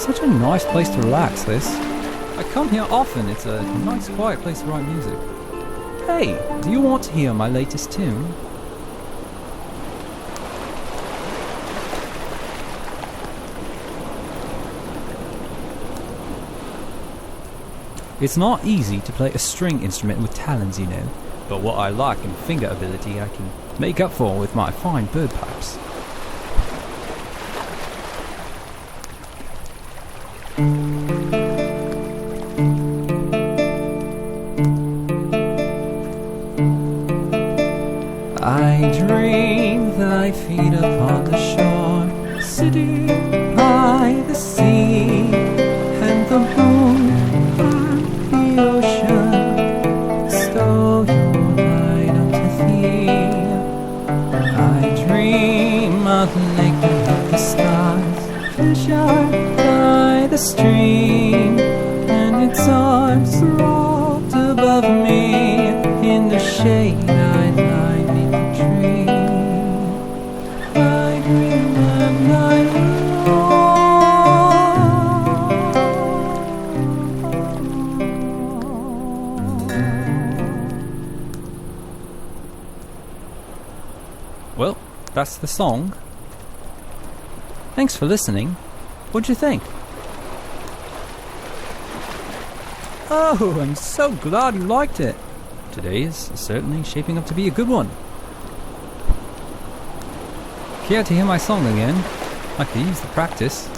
Such a nice place to relax, this. I come here often, it's a nice quiet place to write music. Hey, do you want to hear my latest tune? It's not easy to play a string instrument with talons, you know, but what I lack in finger ability I can make up for with my fine bird pipes. I dream thy feet upon the shore, sitting by the sea, and the moon and the ocean stole your light unto thee. I dream of the lake beneath the stars, pleasured by the stream, and its arms rolled above me. In the shade I lie beneath the tree. I dream of my Well, that's the song. Thanks for listening. What'd you think? Oh, I'm so glad you liked it. Today is certainly shaping up to be a good one. Care to hear my song again? I could use the practice.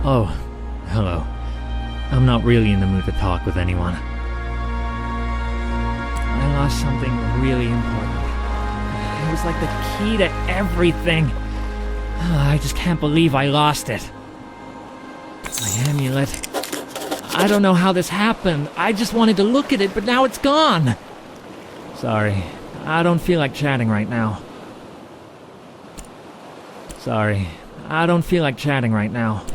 Oh, hello. I'm not really in the mood to talk with anyone. I lost something really important. It was like the key to everything. I just can't believe I lost it. My amulet. I don't know how this happened. I just wanted to look at it, but now it's gone. Sorry. I don't feel like chatting right now. Sorry. I don't feel like chatting right now.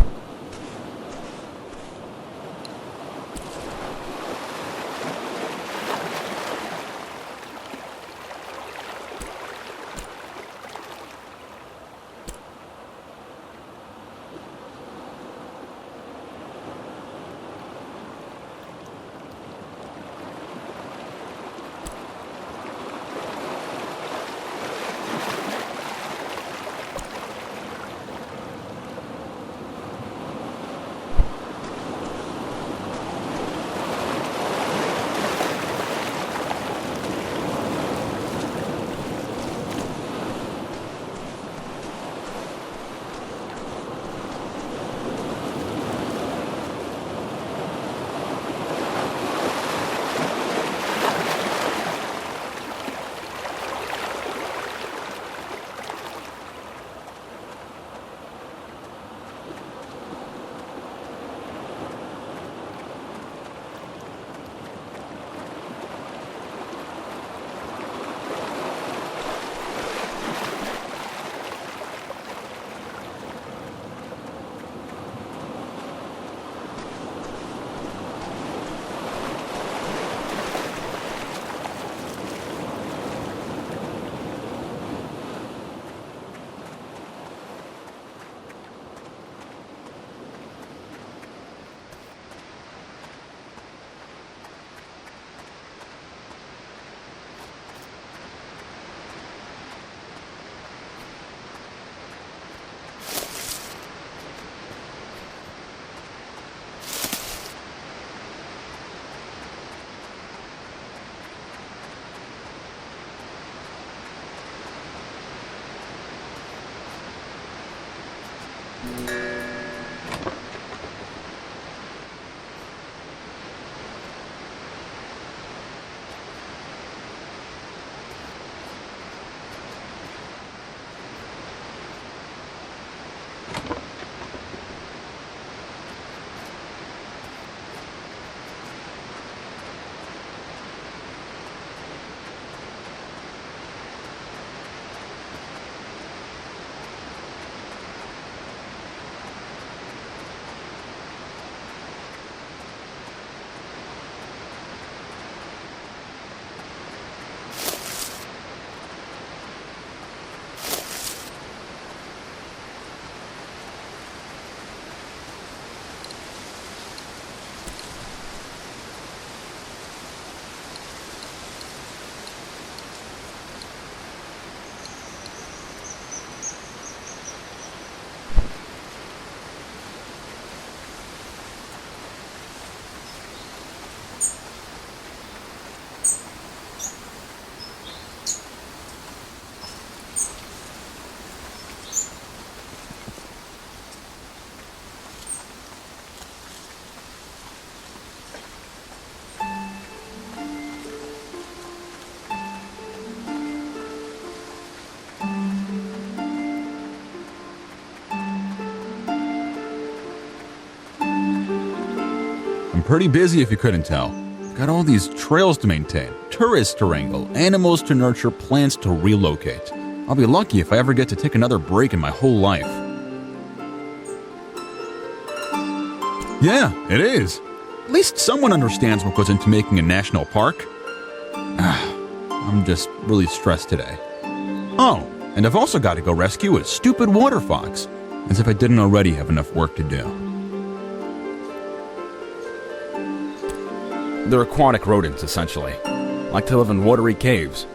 Pretty busy if you couldn't tell. Got all these trails to maintain, tourists to wrangle, animals to nurture, plants to relocate. I'll be lucky if I ever get to take another break in my whole life. Yeah, it is. At least someone understands what goes into making a national park. I'm just really stressed today. Oh, and I've also got to go rescue a stupid water fox, as if I didn't already have enough work to do. They're aquatic rodents, essentially. Like to live in watery caves.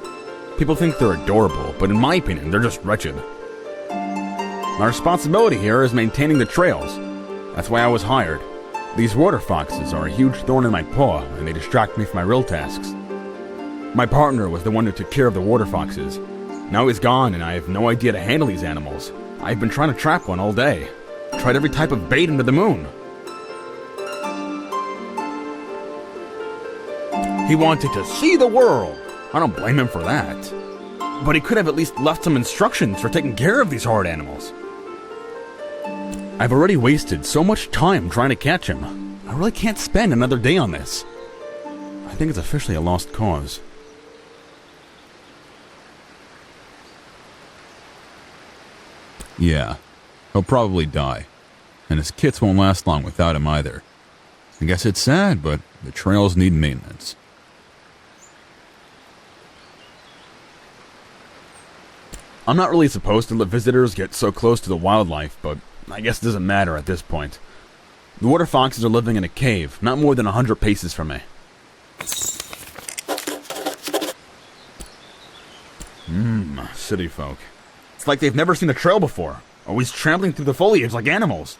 People think they're adorable, but in my opinion, they're just wretched. My responsibility here is maintaining the trails. That's why I was hired. These water foxes are a huge thorn in my paw, and they distract me from my real tasks. My partner was the one who took care of the water foxes. Now he's gone, and I have no idea to handle these animals. I've been trying to trap one all day. Tried every type of bait under the moon. He wanted to see the world. I don't blame him for that. But he could have at least left some instructions for taking care of these horrid animals. I've already wasted so much time trying to catch him. I really can't spend another day on this. I think it's officially a lost cause. Yeah, he'll probably die. And his kits won't last long without him either. I guess it's sad, but the trails need maintenance. I'm not really supposed to let visitors get so close to the wildlife, but I guess it doesn't matter at this point. The water foxes are living in a cave, not more than 100 paces from me. City folk. It's like they've never seen a trail before, always trampling through the foliage like animals.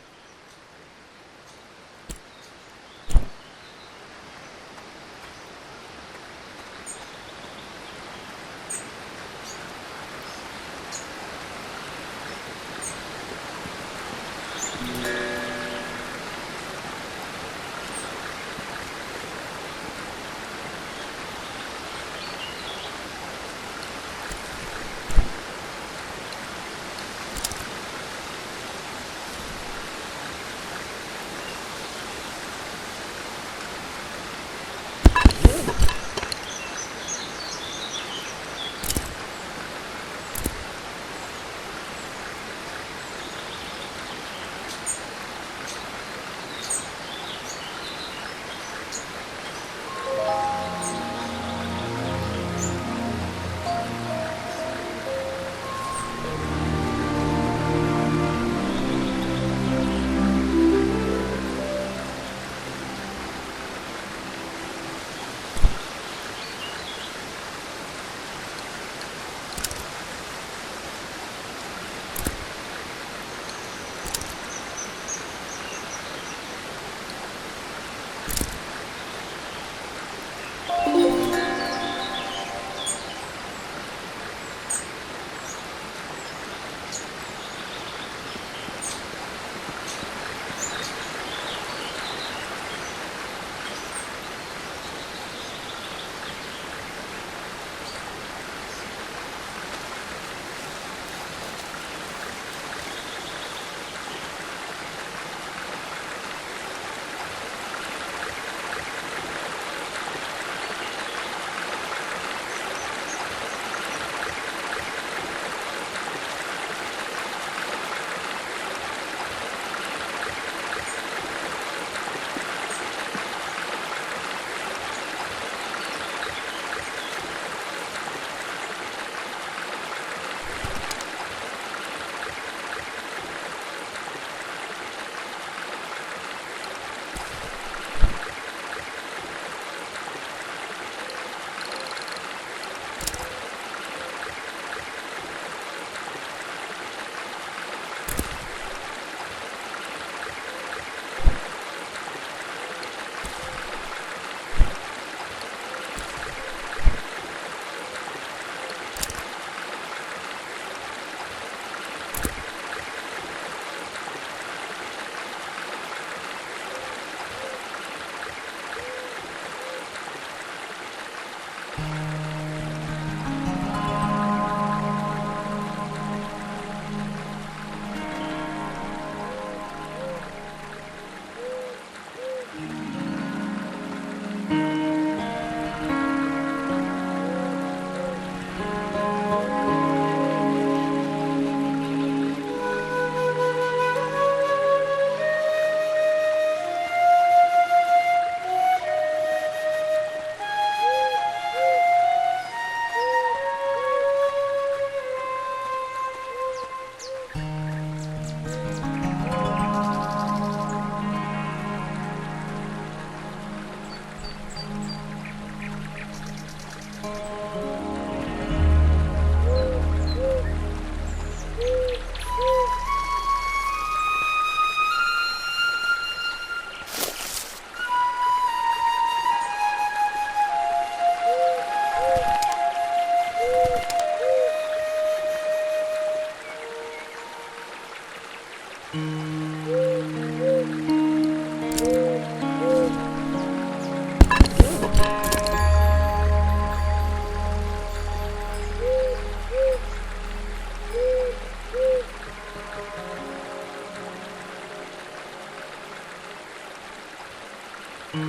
You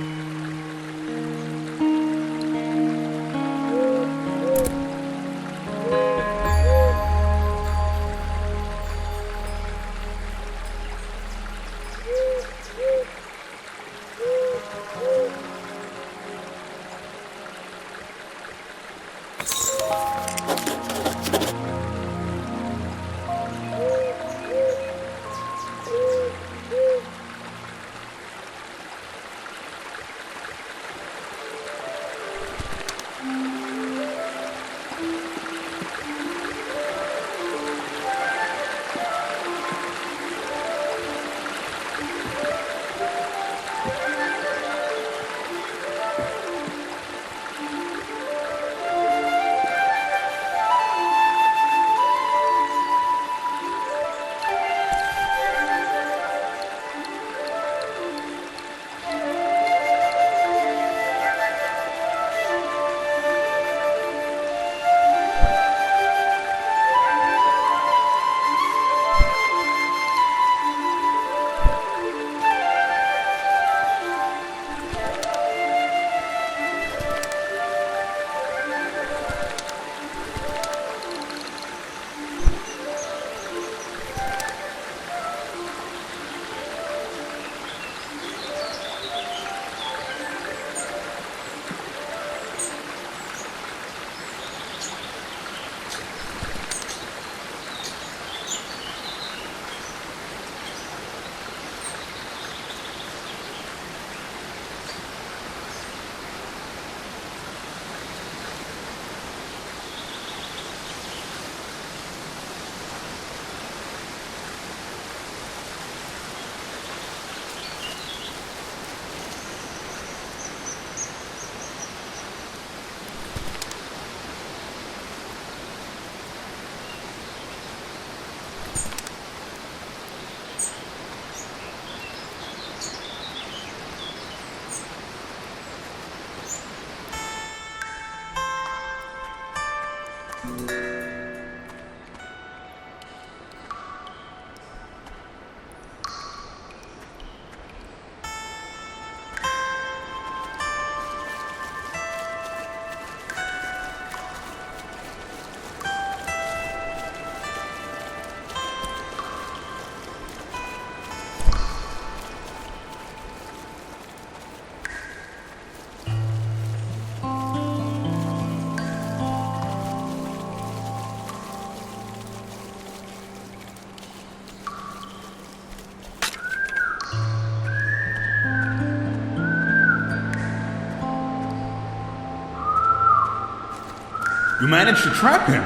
managed to trap him.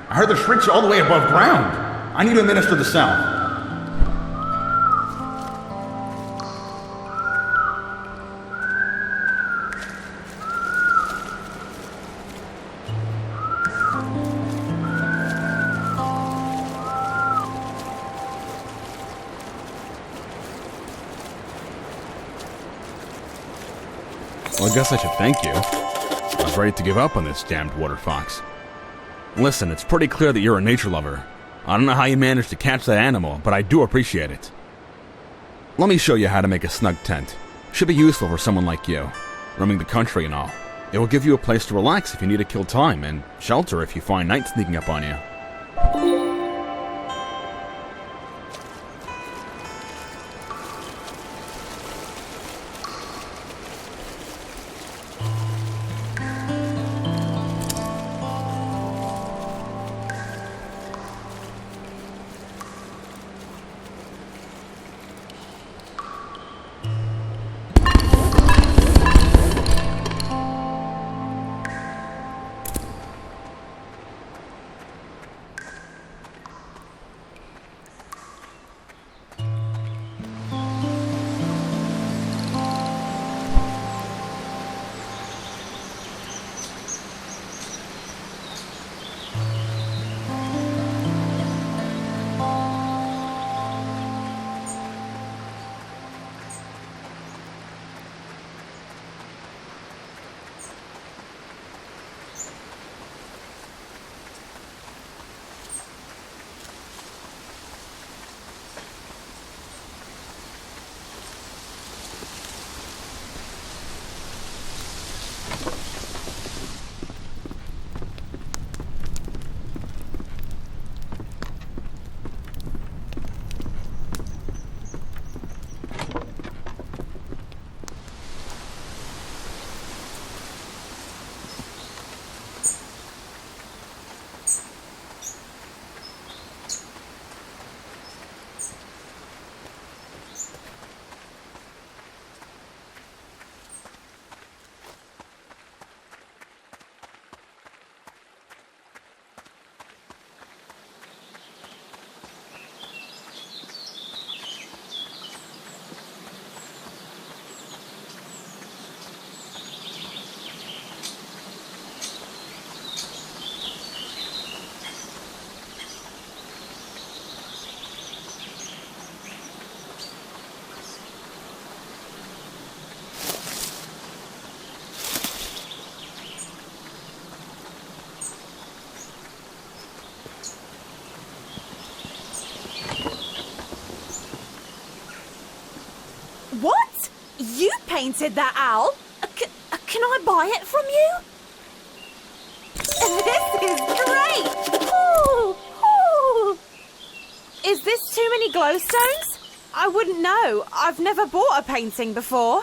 I heard the shrieks all the way above ground. I need to administer the salve. Well, I guess I should thank you. I was ready to give up on this damned water fox. Listen, it's pretty clear that you're a nature lover. I don't know how you managed to catch that animal, but I do appreciate it. Let me show you how to make a snug tent. Should be useful for someone like you, roaming the country and all. It will give you a place to relax if you need to kill time, and shelter if you find night sneaking up on you. What? You painted that owl? Can I buy it from you? This is great! Ooh, ooh. Is this too many glowstones? I wouldn't know. I've never bought a painting before.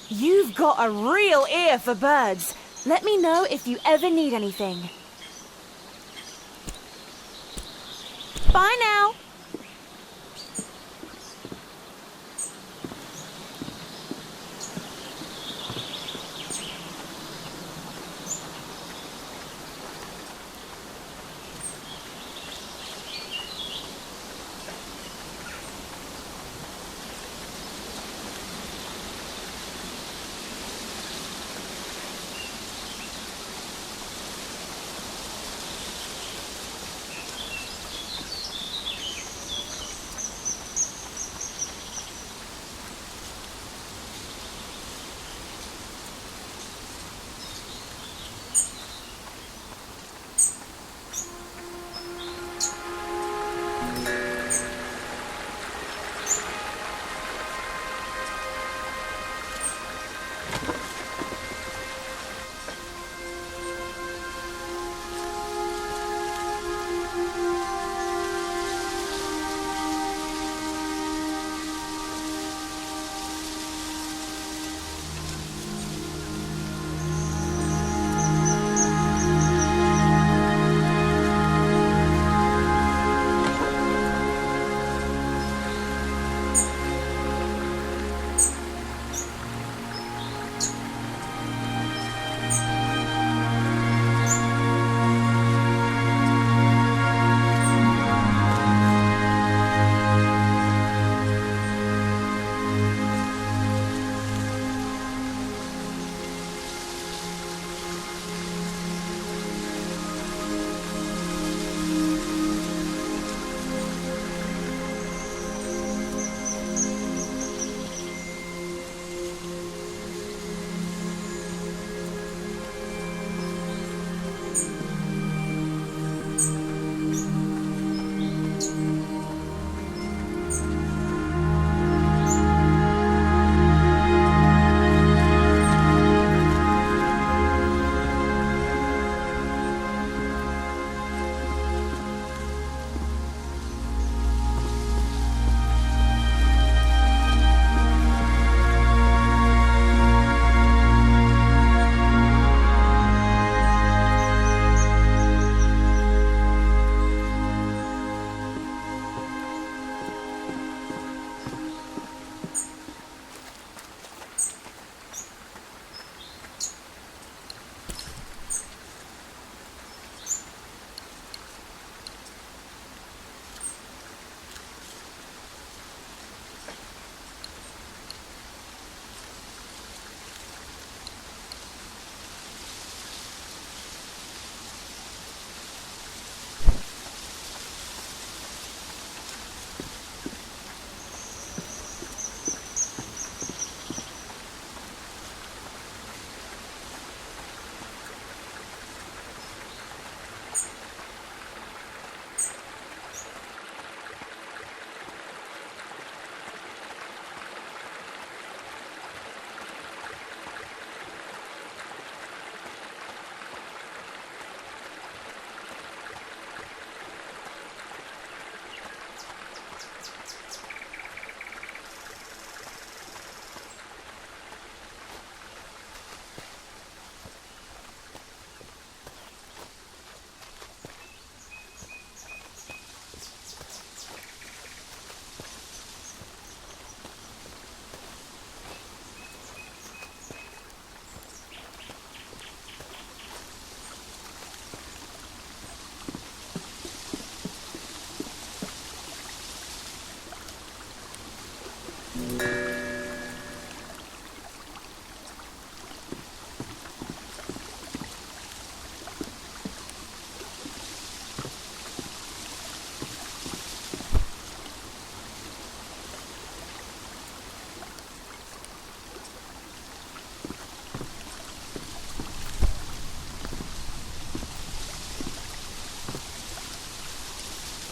You've got a real ear for birds. Let me know if you ever need anything. Bye now.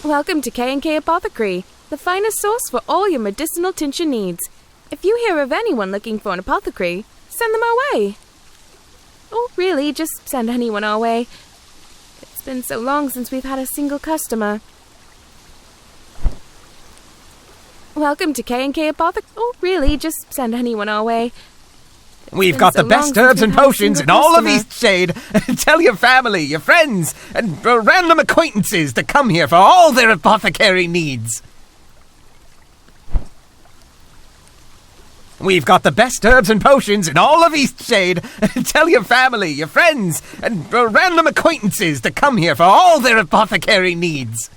Welcome to K&K Apothecary, the finest source for all your medicinal tincture needs. If you hear of anyone looking for an apothecary, send them our way. Or really, just send anyone our way. It's been so long since we've had a single customer. Welcome to K&K Apothecary. Or really, just send anyone our way. We've got the best herbs and potions in all of Eastshade. Tell your family, your friends, and random acquaintances to come here for all their apothecary needs. We've got the best herbs and potions in all of Eastshade. Tell your family, your friends, and random acquaintances to come here for all their apothecary needs.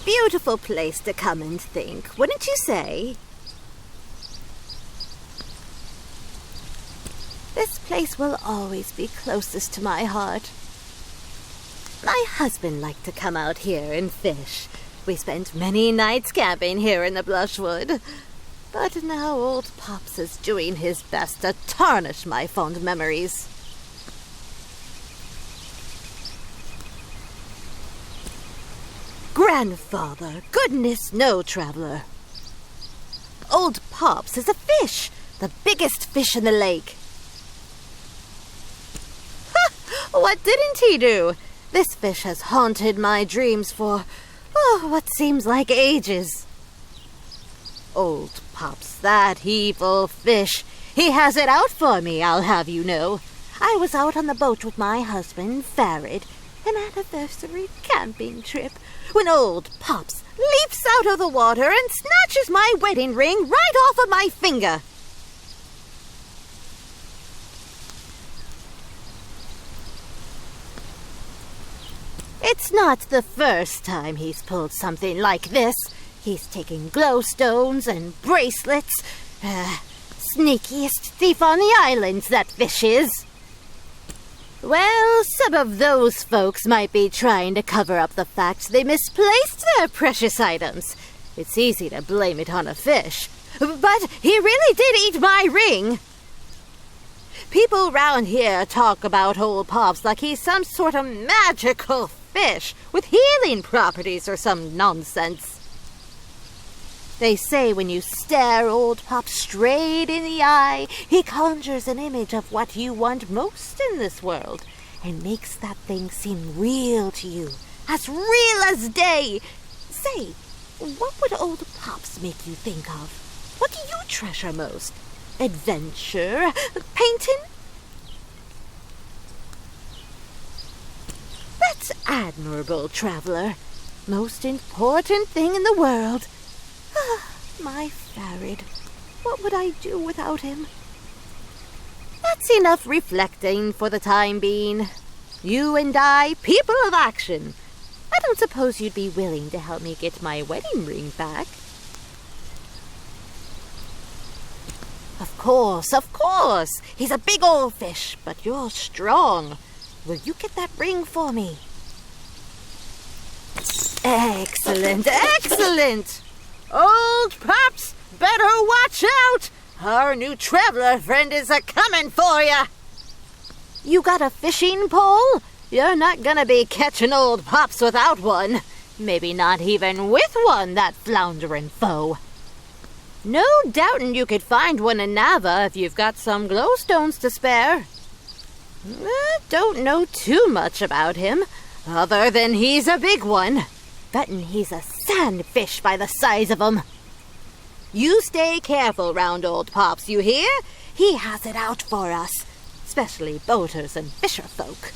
Beautiful place to come and think, wouldn't you say? This place will always be closest to my heart. My husband liked to come out here and fish. We spent many nights camping here in the Blushwood. But now old Pops is doing his best to tarnish my fond memories. Grandfather, goodness no, traveler. Old Pops is a fish, the biggest fish in the lake. Ha! What didn't he do? This fish has haunted my dreams for, what seems like ages. Old Pops, that evil fish. He has it out for me, I'll have you know. I was out on the boat with my husband, Forrest, an anniversary camping trip, when old Pops leaps out of the water and snatches my wedding ring right off of my finger. It's not the first time he's pulled something like this. He's taken glowstones and bracelets. Sneakiest thief on the islands, that fish is. Well, some of those folks might be trying to cover up the fact they misplaced their precious items. It's easy to blame it on a fish. But he really did eat my ring. People round here talk about old Pops like he's some sort of magical fish with healing properties or some nonsense. They say when you stare old Pop straight in the eye, he conjures an image of what you want most in this world and makes that thing seem real to you, as real as day. Say, what would old Pops make you think of? What do you treasure most? Adventure? Painting? That's admirable, traveler. Most important thing in the world. My Farid. What would I do without him? That's enough reflecting for the time being. You and I, people of action. I don't suppose you'd be willing to help me get my wedding ring back. Of course. He's a big old fish, but you're strong. Will you get that ring for me? Excellent. Old Pops, better watch out. Our new traveler friend is a-coming for ya. You got a fishing pole? You're not gonna be catching old Pops without one. Maybe not even with one, that floundering foe. No doubting you could find one in Nava if you've got some glowstones to spare. Don't know too much about him, other than he's a big one. Bettin' he's a sandfish by the size of him. You stay careful round old Pops, you hear? He has it out for us, especially boaters and fisher folk.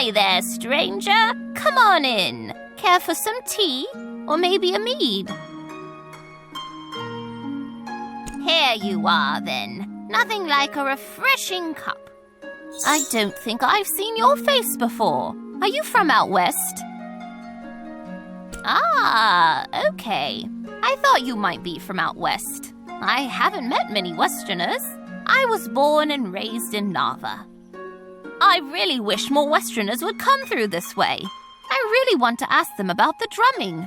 Hi there, stranger. Come on in. Care for some tea? Or maybe a mead? Here you are, then. Nothing like a refreshing cup. I don't think I've seen your face before. Are you from out west? Ah, okay. I thought you might be from out west. I haven't met many Westerners. I was born and raised in Nava. I really wish more Westerners would come through this way. I really want to ask them about the drumming.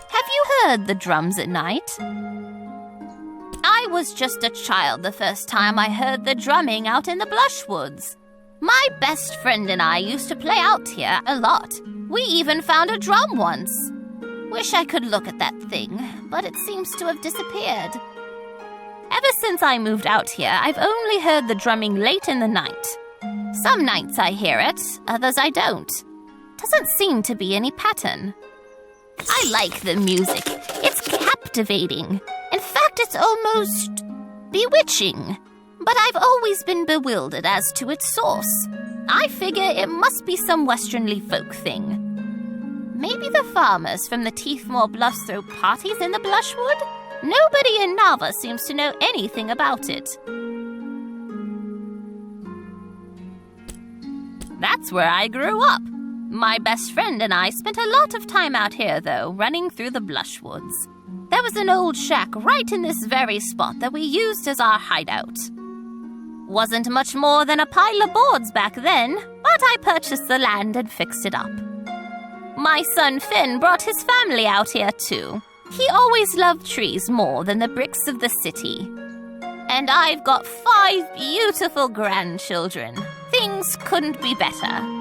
Have you heard the drums at night? I was just a child the first time I heard the drumming out in the Blushwoods. My best friend and I used to play out here a lot. We even found a drum once. Wish I could look at that thing, but it seems to have disappeared. Ever since I moved out here, I've only heard the drumming late in the night. Some nights I hear it, others I don't. Doesn't seem to be any pattern. I like the music. It's captivating. In fact, it's almost bewitching. But I've always been bewildered as to its source. I figure it must be some Westernly folk thing. Maybe the farmers from the Teethmore Bluffs throw parties in the Blushwood? Nobody in Nava seems to know anything about it. That's where I grew up. My best friend and I spent a lot of time out here, though, running through the Blushwoods. There was an old shack right in this very spot that we used as our hideout. Wasn't much more than a pile of boards back then, but I purchased the land and fixed it up. My son Finn brought his family out here too. He always loved trees more than the bricks of the city. And I've got 5 beautiful grandchildren. Things couldn't be better.